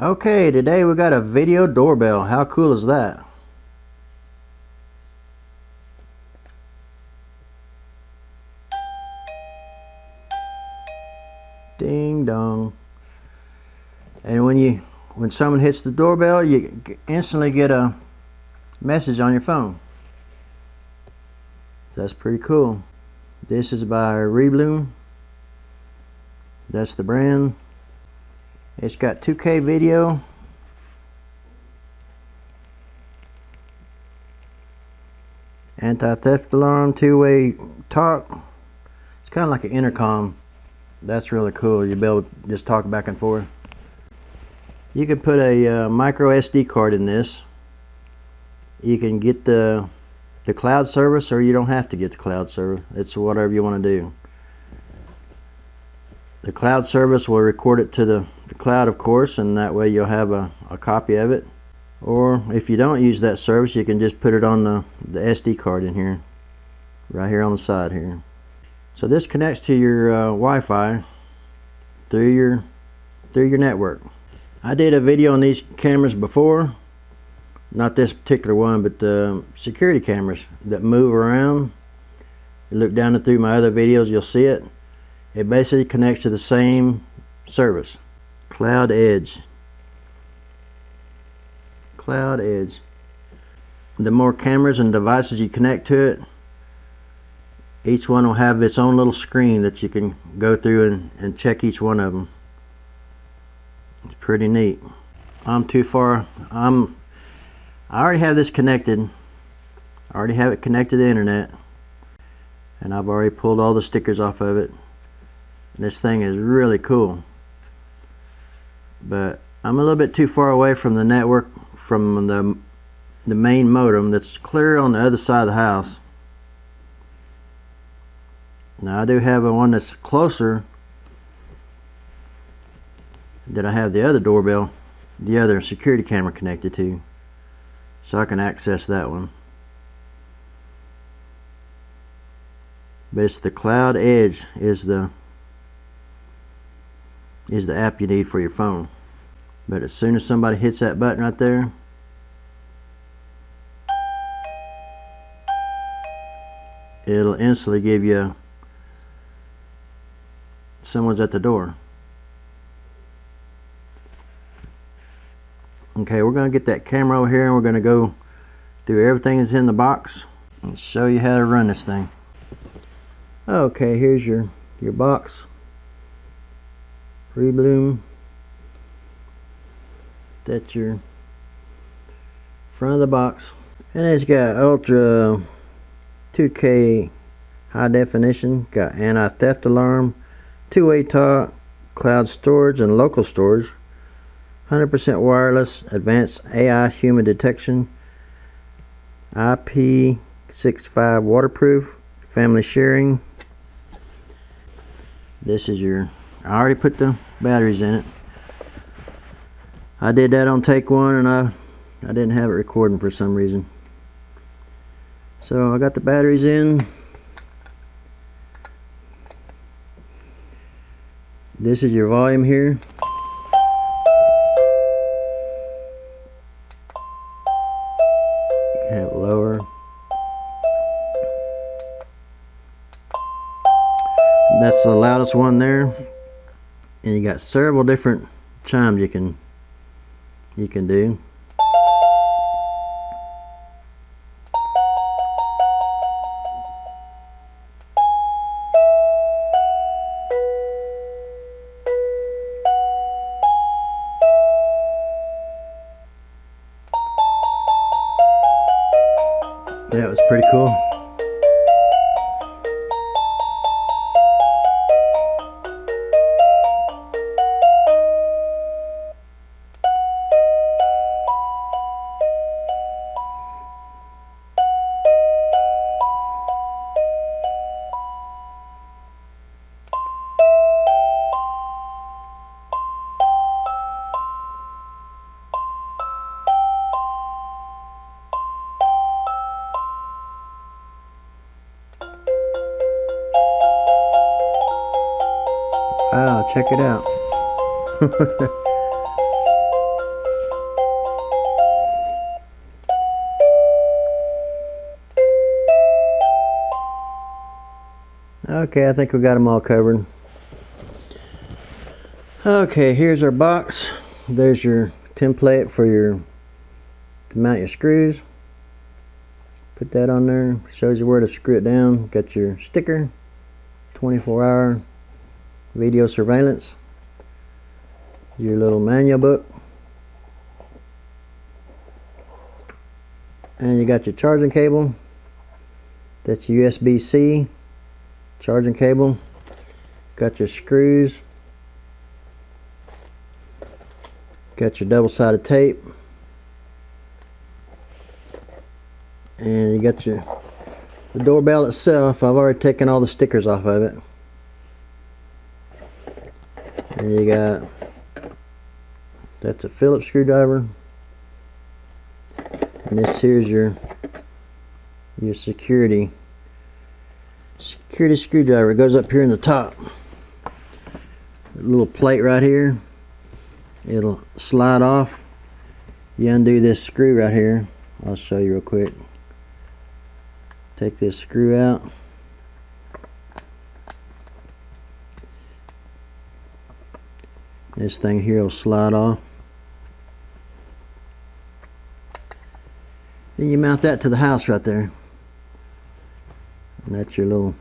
Okay, today we got a video doorbell. How cool is that? Ding dong. And when someone hits the doorbell, you instantly get a message on your phone. That's pretty cool. This is by Rebluum. That's the brand. It's got 2K video. Anti-theft alarm, two-way talk. It's kind of like an intercom. That's really cool. You'll be able to just talk back and forth. You can put a micro SD card in this. You can get the cloud service, or you don't have to get the cloud service. It's whatever you want to do. The cloud service will record it to the cloud, of course, and that way you'll have a copy of it. Or if you don't use that service, you can just put it on the SD card in here, right here on the side here. So this connects to your Wi-Fi through your network. I did a video on these cameras before, not this particular one, but the security cameras that move around. You look down and through my other videos, you'll see it. It basically connects to the same service, Cloud Edge. Cloud Edge. The more cameras and devices you connect to it, each one will have its own little screen that you can go through and check each one of them. It's pretty neat. I'm too far. I already have this connected. I already have it connected to the internet, and I've already pulled all the stickers off of it. This thing is really cool, but I'm a little bit too far away from the network, from the main modem that's clear on the other side of the house. Now I do have one that's closer that I have the other doorbell, the other security camera connected to, so I can access that one. But it's the Cloud Edge is the app you need for your phone. But as soon as somebody hits that button right there, it'll instantly give you someone's at the door. Okay, we're going to get that camera over here, and we're going to go through everything that's in the box and show you how to run this thing. Okay, here's your box. Rebluum. That's your front of the box, and it's got ultra 2K high definition, got anti-theft alarm, two-way talk, cloud storage and local storage, 100% wireless, advanced AI human detection, IP65 waterproof, family sharing. This is I already put the batteries in it. I did that on take one, and I didn't have it recording for some reason. So I got the batteries in. This is your volume here. You can have it lower. That's the loudest one there. And you got several different chimes you can do. Yeah, it was pretty cool. Wow, check it out. Okay, I think we got them all covered. Okay, here's our box. There's your template for to mount your screws. Put that on there. Shows you where to screw it down. Got your sticker, 24-hour video surveillance, your little manual book, and you got your charging cable. That's USB-C charging cable. Got your screws. Got your double-sided tape. And you got the doorbell itself. I've already taken all the stickers off of it. And you got, that's a Phillips screwdriver. And this here's your security screwdriver. It goes up here in the top. A little plate right here. It'll slide off. You undo this screw right here. I'll show you real quick. Take this screw out. This thing here will slide off. Then you mount that to the house right there. And that's your little,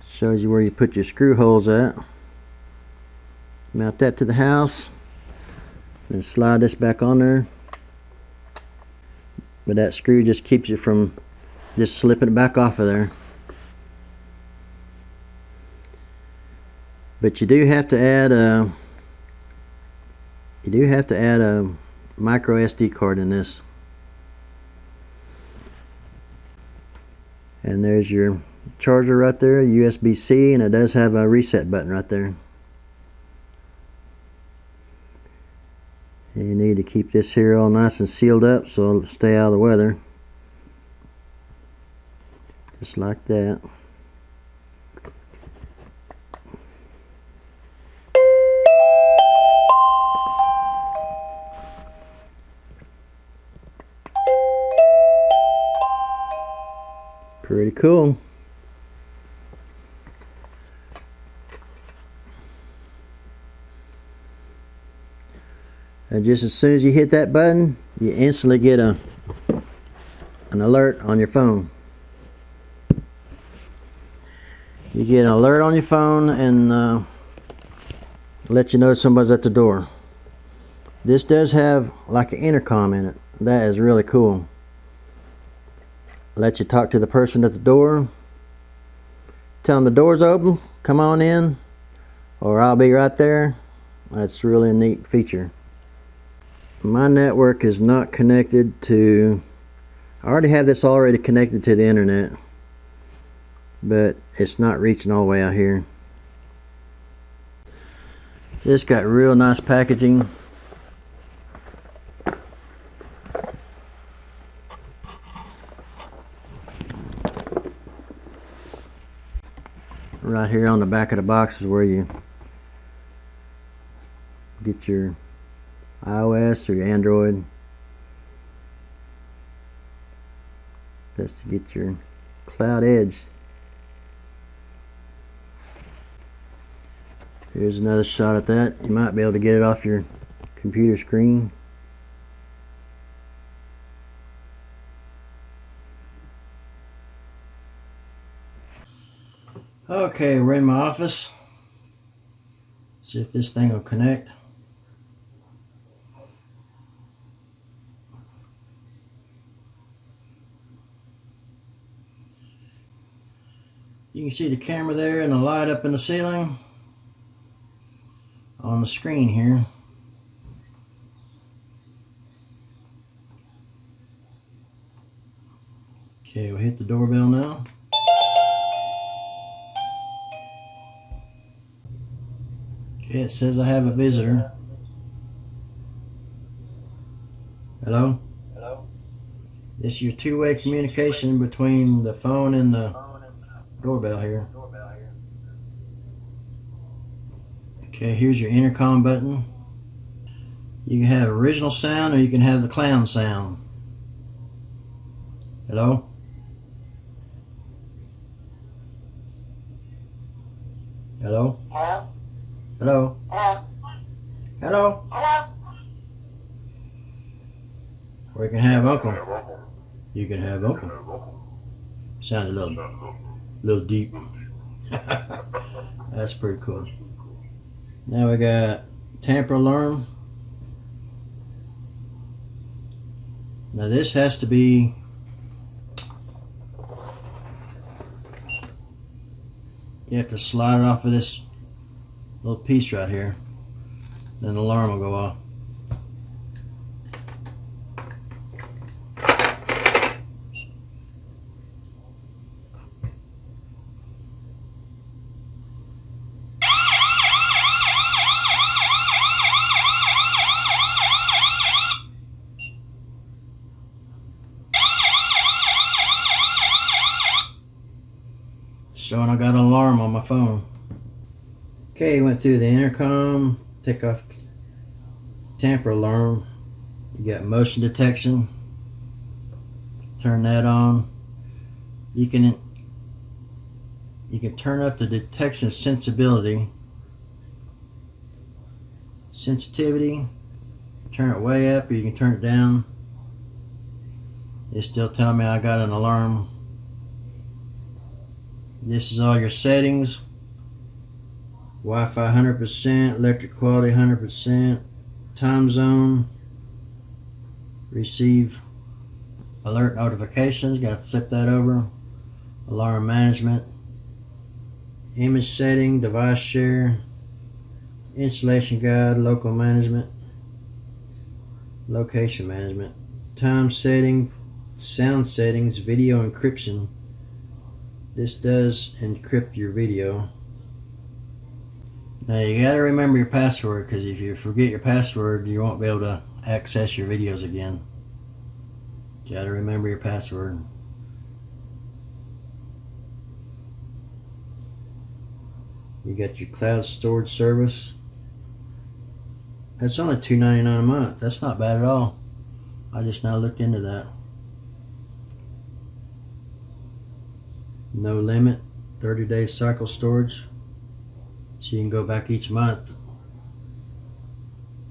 shows you where you put your screw holes at. Mount that to the house. Then slide this back on there. But that screw just keeps you from just slipping it back off of there. But you do have to add a micro SD card in this. And there's your charger right there, USB-C, and it does have a reset button right there. You need to keep this here all nice and sealed up so it'll stay out of the weather. Just like that. Pretty cool. And just as soon as you hit that button, you instantly get an alert on your phone. You get an alert on your phone and let you know somebody's at the door. This does have like an intercom in it. That is really cool. Let you talk to the person at the door. Tell them the door's open, come on in, or I'll be right there. That's really a neat feature. My network is not connected to, I already have this already connected to the internet, but it's not reaching all the way out here. Just got real nice packaging. Right here on the back of the box is where you get your iOS or your Android. That's to get your Cloud Edge. Here's another shot at that. You might be able to get it off your computer screen. Okay, we're in my office. See if this thing will connect. You can see the camera there and the light up in the ceiling on the screen here. Okay, we'll hit the doorbell now. Okay, it says I have a visitor. Hello? Hello? This is your two-way communication between the phone and the doorbell here. Okay, here's your intercom button. You can have original sound or you can have the clown sound. Hello? Hello? Hello? Hello? Hello? Hello? Hello? Or you can have Uncle. You can have Uncle. Sounds a little deep. That's pretty cool. Now we got tamper alarm. Now this has to be you have to slide it off of this little piece right here. Then the alarm will go off. Showing I got an alarm on my phone. Okay, went through the intercom, take off tamper alarm. You got motion detection. Turn that on. You can turn up the detection sensitivity. Turn it way up, or you can turn it down. It's still telling me I got an alarm. This is all your settings. Wi-Fi 100%, electric quality 100%, time zone, receive alert notifications, got to flip that over, alarm management, image setting, device share, installation guide, local management, location management, time setting, sound settings, video encryption. This does encrypt your video. Now you gotta remember your password, because if you forget your password, you won't be able to access your videos again. You gotta remember your password. You got your cloud storage service. That's only $2.99 a month. That's not bad at all. I just now looked into that. No limit, 30-day cycle storage. So you can go back each month.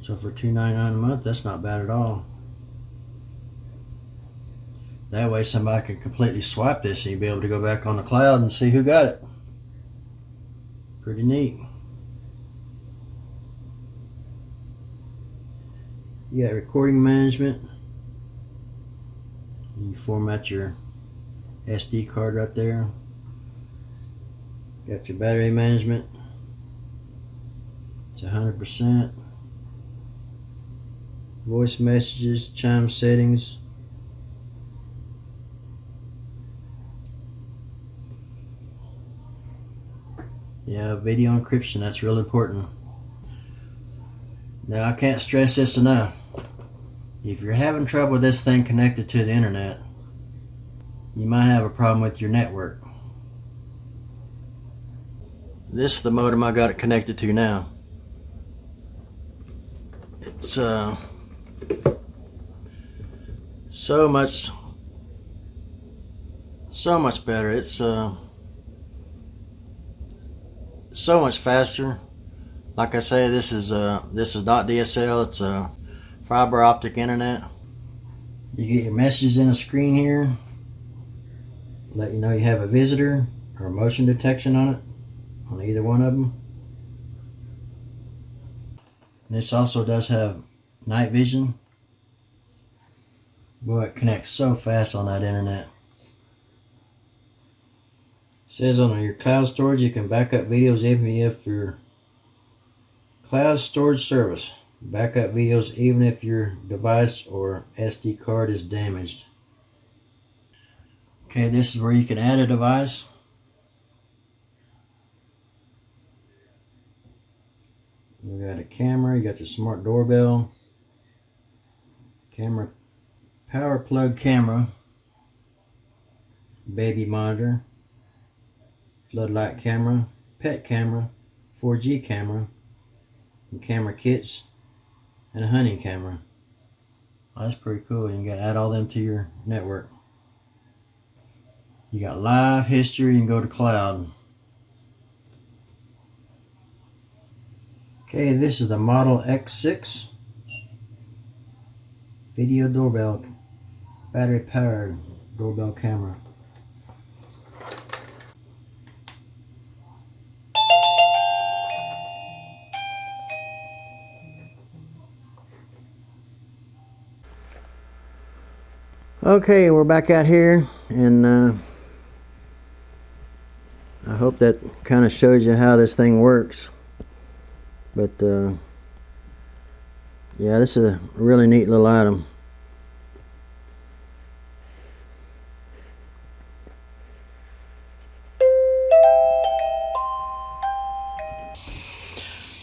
So for $2.99 a month, that's not bad at all. That way somebody could completely swipe this and you'll be able to go back on the cloud and see who got it. Pretty neat. You got recording management. You format your SD card right there. Got your battery management. It's 100%. Voice messages, chime settings. Yeah, video encryption, that's real important. Now I can't stress this enough. If you're having trouble with this thing connected to the internet, you might have a problem with your network. This is the modem I got it connected to now. It's so much better. It's so much faster. Like I say, this is not DSL. It's fiber optic internet. You get your messages in a screen here. Let you know you have a visitor or motion detection on it, on either one of them. This also does have night vision. Boy, it connects so fast on that internet. It says on your cloud storage you can back up videos even if your cloud storage service. Back up videos even if your device or SD card is damaged. Okay, this is where you can add a device. We got a camera, you got your smart doorbell, camera, power plug camera, baby monitor, floodlight camera, pet camera, 4G camera, and camera kits, and a hunting camera. Oh, that's pretty cool. You can add all them to your network. You got live history, you can go to cloud. Okay, this is the Model X6 video doorbell, battery powered doorbell camera. Okay, we're back out here, and I hope that kind of shows you how this thing works. But yeah, this is a really neat little item.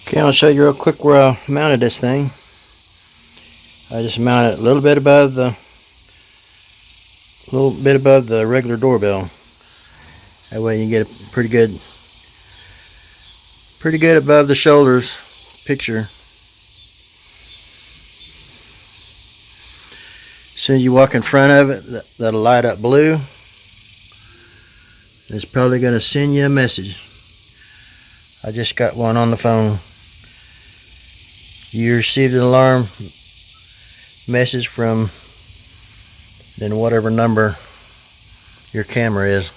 Okay, I'll show you real quick where I mounted this thing. I just mounted it a little bit above the regular doorbell. That way you get a pretty good above the shoulders picture. As soon as you walk in front of it, that'll light up blue. It's probably going to send you a message. I just got one on the phone. You received an alarm message from then whatever number your camera is.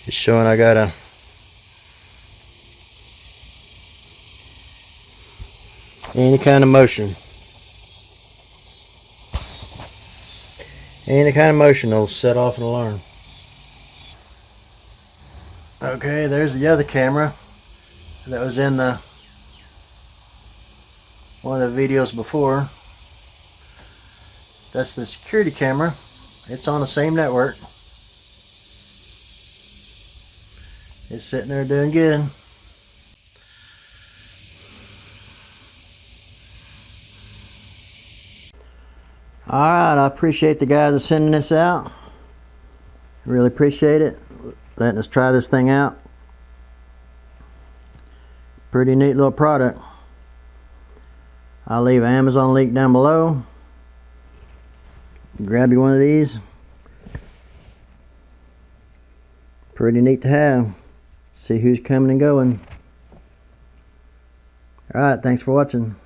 It's showing I got any kind of motion. Any kind of motion will set off an alarm. Okay, there's the other camera that was in one of the videos before. That's the security camera. It's on the same network. It's sitting there doing good. Alright, I appreciate the guys sending this out. Really appreciate it. Letting us try this thing out. Pretty neat little product. I'll leave an Amazon link down below. Grab you one of these. Pretty neat to have. See who's coming and going. Alright, thanks for watching.